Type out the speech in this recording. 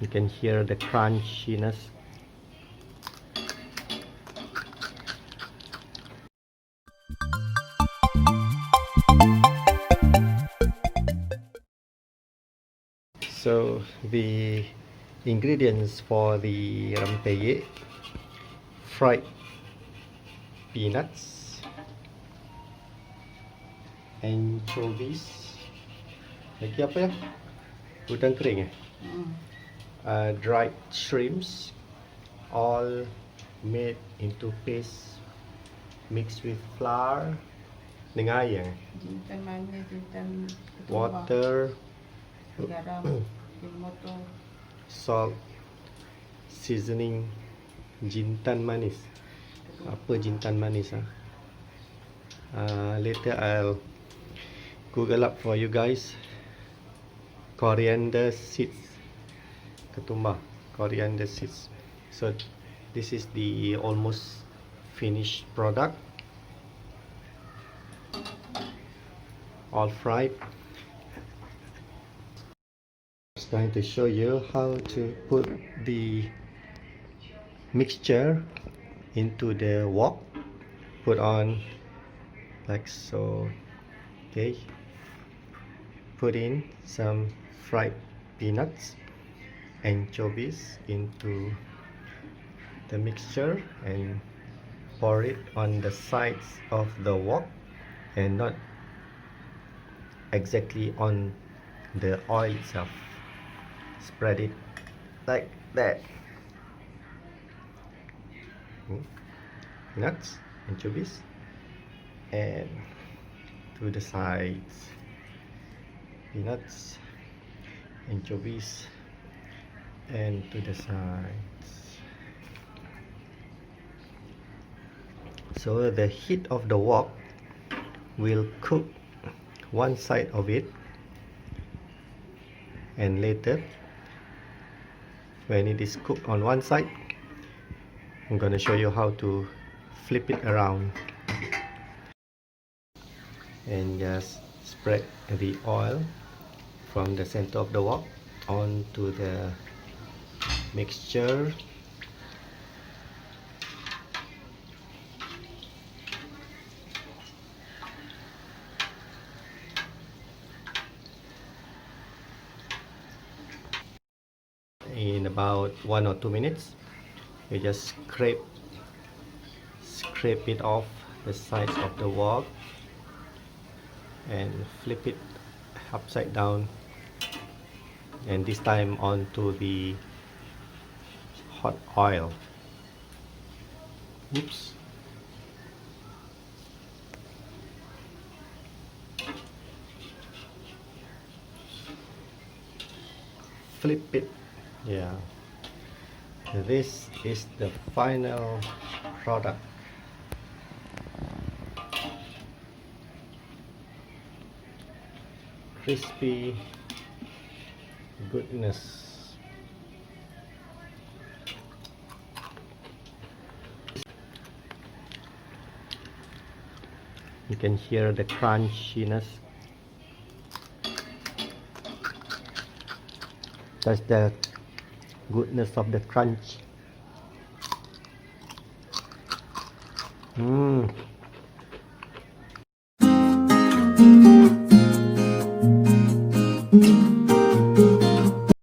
You can hear the crunchiness. So the ingredients for the rempeyek: fried peanuts, anchovies, lagi apa ya? Udang kering dried shrimps, all made into paste, mixed with flour dengan air, Jintan manis, jintan ketumbar, water, garam, motor. salt, seasoning. Jintan manis. Apa jintan manis later I'll Google up for you guys. Coriander seeds, ketumbar, coriander seeds. So this is the almost finished product, all fried. I'm going to show you how to put the mixture into the wok. Put on like so. Okay, put in some fried peanuts, anchovies into the mixture and pour it on the sides of the wok and not exactly on the oil itself. Spread it like that. Nuts, anchovies, and to the sides. Peanuts, anchovies, and to the sides. So the heat of the wok will cook one side of it, and later when it is cooked on one side, I'm going to show you how to flip it around and just spread the oil from the center of the wok onto the mixture. In about 1 or 2 minutes, you just scrape it off the sides of the wok and flip it upside down, and this time onto the hot oil. Oops. Flip it. Yeah, this is the final product. Crispy goodness. You can hear the crunchiness. That's the goodness of the crunch.